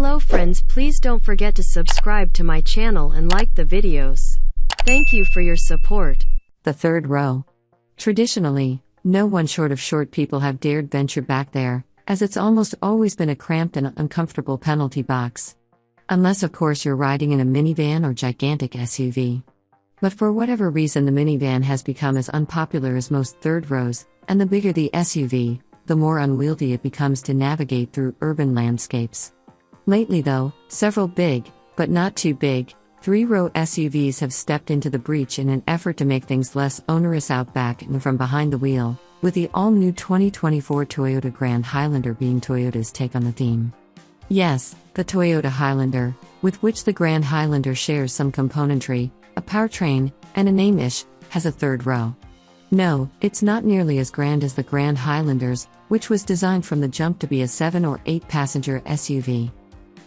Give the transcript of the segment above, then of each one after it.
Hello friends, please don't forget to subscribe to my channel and like the videos. Thank you for your support. The third row. Traditionally, no one short of short people have dared venture back there, as it's almost always been a cramped and uncomfortable penalty box. Unless of course you're riding in a minivan or gigantic SUV. But for whatever reason the minivan has become as unpopular as most third rows, and the bigger the SUV, the more unwieldy it becomes to navigate through urban landscapes. Lately though, several big, but not too big, three-row SUVs have stepped into the breach in an effort to make things less onerous out back and from behind the wheel, with the all-new 2024 Toyota Grand Highlander being Toyota's take on the theme. Yes, the Toyota Highlander, with which the Grand Highlander shares some componentry, a powertrain, and a name-ish, has a third row. No, it's not nearly as grand as the Grand Highlanders, which was designed from the jump to be a 7 or 8 passenger SUV.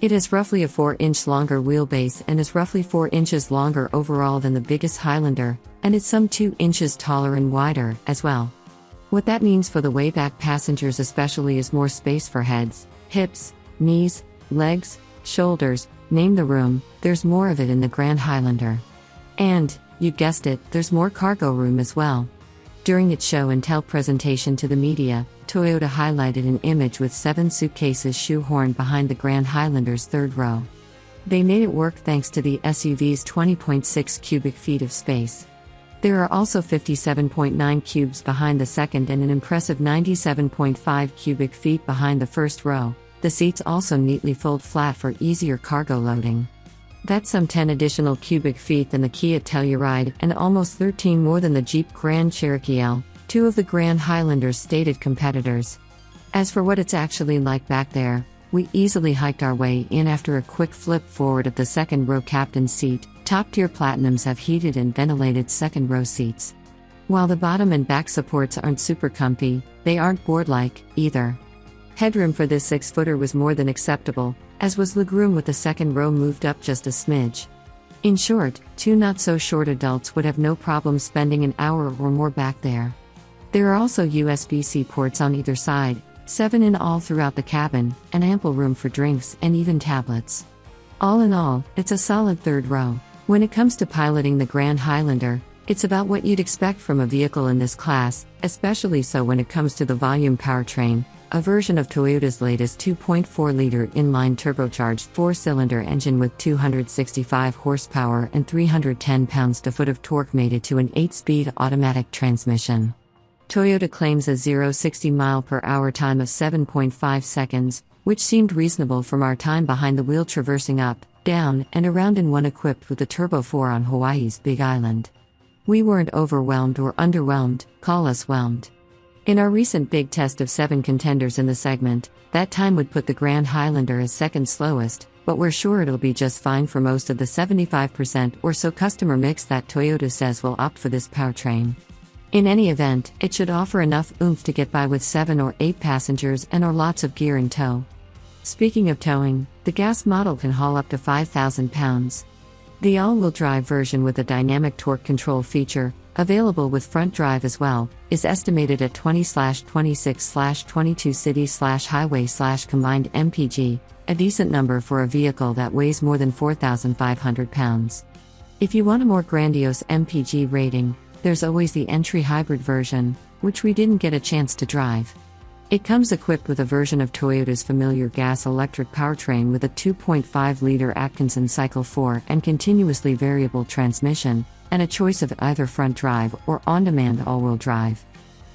It has roughly a 4-inch longer wheelbase and is roughly 4 inches longer overall than the biggest Highlander, and it's some 2 inches taller and wider, as well. What that means for the wayback passengers especially is more space for heads, hips, knees, legs, shoulders, name the room, there's more of it in the Grand Highlander. And, you guessed it, there's more cargo room as well. During its show and tell presentation to the media, Toyota highlighted an image with 7 suitcases shoehorned behind the Grand Highlander's third row. They made it work thanks to the SUV's 20.6 cubic feet of space. There are also 57.9 cubes behind the second and an impressive 97.5 cubic feet behind the first row. The seats also neatly fold flat for easier cargo loading. That's some 10 additional cubic feet than the Kia Telluride and almost 13 more than the Jeep Grand Cherokee L, two of the Grand Highlander's stated competitors. As for what it's actually like back there, we easily hiked our way in after a quick flip forward of the second row captain's seat. Top-tier Platinums have heated and ventilated second row seats. While the bottom and back supports aren't super comfy, they aren't board-like, either. Headroom for this 6-footer was more than acceptable, as was legroom with the second row moved up just a smidge. In short, 2 not-so-short adults would have no problem spending an hour or more back there. There are also USB-C ports on either side, 7 in all throughout the cabin, and ample room for drinks and even tablets. All in all, it's a solid third row. When it comes to piloting the Grand Highlander, it's about what you'd expect from a vehicle in this class, especially so when it comes to the volume powertrain, a version of Toyota's latest 2.4-liter inline turbocharged 4-cylinder engine with 265 horsepower and 310 pounds-to-foot of torque mated to an 8-speed automatic transmission. Toyota claims a 0-60 mph time of 7.5 seconds, which seemed reasonable from our time behind the wheel traversing up, down, and around in one equipped with the Turbo 4 on Hawaii's Big Island. We weren't overwhelmed or underwhelmed, call us whelmed. In our recent big test of 7 contenders in the segment, that time would put the Grand Highlander as second slowest, but we're sure it'll be just fine for most of the 75% or so customer mix that Toyota says will opt for this powertrain. In any event, it should offer enough oomph to get by with 7 or 8 passengers and or lots of gear in tow. Speaking of towing, the gas model can haul up to 5,000 pounds. The all-wheel drive version with a dynamic torque control feature, available with front drive as well, is estimated at 20/26/22 city/highway/combined mpg, a decent number for a vehicle that weighs more than 4,500 pounds. If you want a more grandiose mpg rating, there's always the entry hybrid version, which we didn't get a chance to drive. It comes equipped with a version of Toyota's familiar gas-electric powertrain with a 2.5-liter Atkinson Cycle 4 and continuously variable transmission, and a choice of either front drive or on-demand all-wheel drive.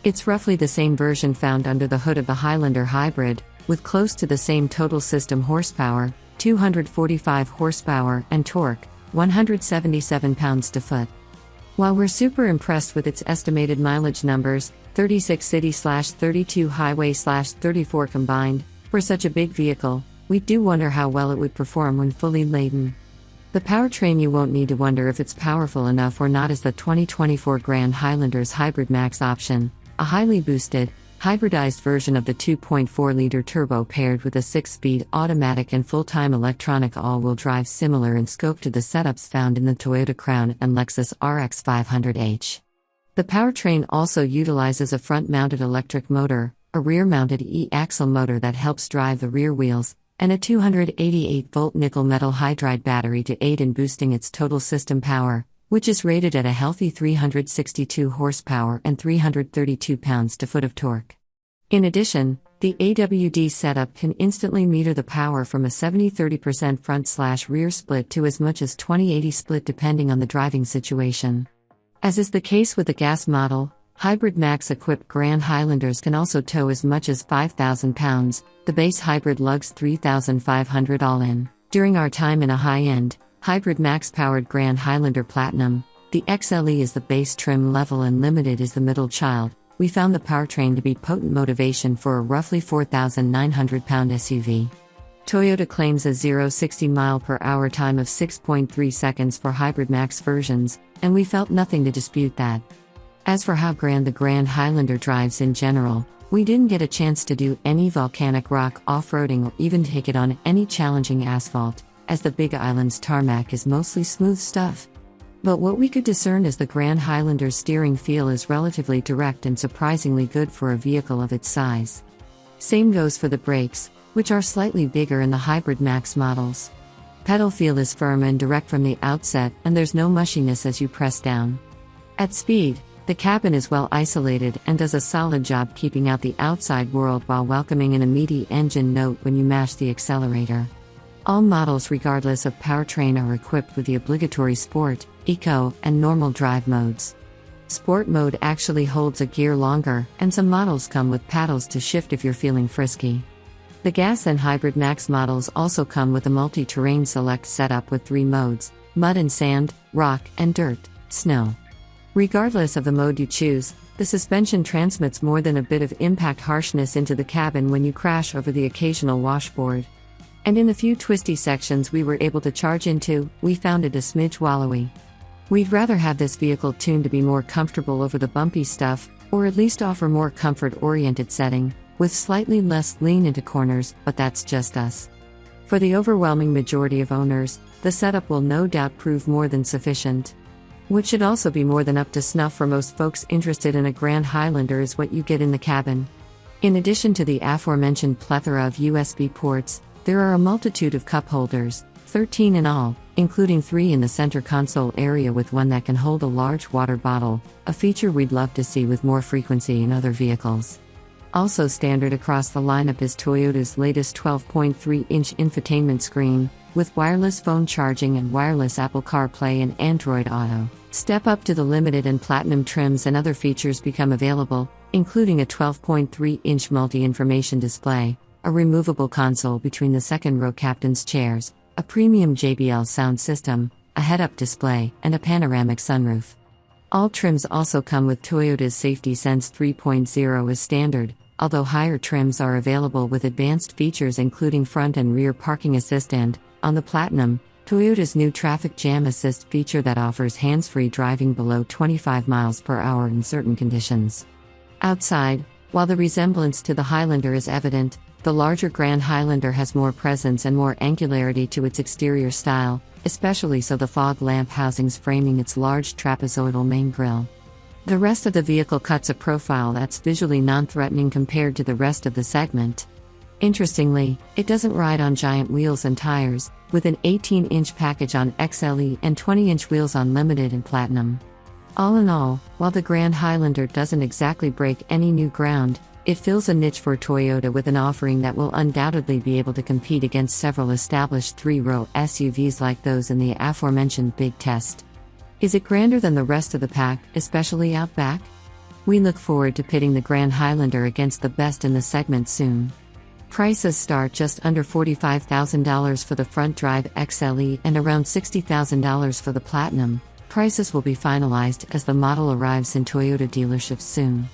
It's roughly the same version found under the hood of the Highlander Hybrid, with close to the same total system horsepower, 245 horsepower, and torque, 177 pounds-to-foot. While we're super impressed with its estimated mileage numbers, 36 city/32 highway/34 combined, for such a big vehicle, we do wonder how well it would perform when fully laden. The powertrain you won't need to wonder if it's powerful enough or not is the 2024 Grand Highlander's Hybrid Max option, a highly boosted, hybridized version of the 2.4-liter turbo paired with a 6-speed automatic and full-time electronic all-wheel drive similar in scope to the setups found in the Toyota Crown and Lexus RX 500h. The powertrain also utilizes a front-mounted electric motor, a rear-mounted e-axle motor that helps drive the rear wheels, and a 288-volt nickel-metal hydride battery to aid in boosting its total system power, which is rated at a healthy 362 horsepower and 332 pounds-to-foot of torque. In addition, the AWD setup can instantly meter the power from a 70-30% front/rear split to as much as 20-80 split depending on the driving situation. As is the case with the gas model, Hybrid Max-equipped Grand Highlanders can also tow as much as 5,000 pounds, the base hybrid lugs 3,500 all in. During our time in a high-end, Hybrid Max-powered Grand Highlander Platinum, the XLE is the base trim level and Limited is the middle child. We found the powertrain to be potent motivation for a roughly 4,900-pound SUV. Toyota claims a 0-60 mph time of 6.3 seconds for Hybrid Max versions, and we felt nothing to dispute that. As for how grand the Grand Highlander drives in general, we didn't get a chance to do any volcanic rock off-roading or even take it on any challenging asphalt, as the Big Island's tarmac is mostly smooth stuff. But what we could discern is the Grand Highlander's steering feel is relatively direct and surprisingly good for a vehicle of its size. Same goes for the brakes, which are slightly bigger in the Hybrid Max models. Pedal feel is firm and direct from the outset, and there's no mushiness as you press down. At speed, the cabin is well isolated and does a solid job keeping out the outside world while welcoming an immediate engine note when you mash the accelerator. All models regardless of powertrain are equipped with the obligatory Sport, Eco, and Normal drive modes. Sport mode actually holds a gear longer, and some models come with paddles to shift if you're feeling frisky. The gas and Hybrid Max models also come with a multi-terrain select setup with 3 modes: mud and sand, rock and dirt, snow. Regardless of the mode you choose, the suspension transmits more than a bit of impact harshness into the cabin when you crash over the occasional washboard. And in the few twisty sections we were able to charge into, we found it a smidge wallowy. We'd rather have this vehicle tuned to be more comfortable over the bumpy stuff, or at least offer more comfort-oriented setting, with slightly less lean into corners, but that's just us. For the overwhelming majority of owners, the setup will no doubt prove more than sufficient. What should also be more than up to snuff for most folks interested in a Grand Highlander is what you get in the cabin. In addition to the aforementioned plethora of USB ports, there are a multitude of cup holders, 13 in all, including 3 in the center console area with one that can hold a large water bottle, a feature we'd love to see with more frequency in other vehicles. Also standard across the lineup is Toyota's latest 12.3-inch infotainment screen, with wireless phone charging and wireless Apple CarPlay and Android Auto. Step up to the Limited and Platinum trims and other features become available, including a 12.3-inch multi-information display, a removable console between the second-row captain's chairs, a premium JBL sound system, a head-up display, and a panoramic sunroof. All trims also come with Toyota's Safety Sense 3.0 as standard, although higher trims are available with advanced features including front and rear parking assist and, on the Platinum, Toyota's new Traffic Jam Assist feature that offers hands-free driving below 25 miles per hour in certain conditions. Outside, while the resemblance to the Highlander is evident, the larger Grand Highlander has more presence and more angularity to its exterior style, especially so the fog lamp housings framing its large trapezoidal main grille. The rest of the vehicle cuts a profile that's visually non-threatening compared to the rest of the segment. Interestingly, it doesn't ride on giant wheels and tires, with an 18-inch package on XLE and 20-inch wheels on Limited and Platinum. All in all, while the Grand Highlander doesn't exactly break any new ground, it fills a niche for Toyota with an offering that will undoubtedly be able to compete against several established 3-row SUVs like those in the aforementioned big test. Is it grander than the rest of the pack, especially out back? We look forward to pitting the Grand Highlander against the best in the segment soon. Prices start just under $45,000 for the front drive XLE and around $60,000 for the Platinum. Prices will be finalized as the model arrives in Toyota dealerships soon.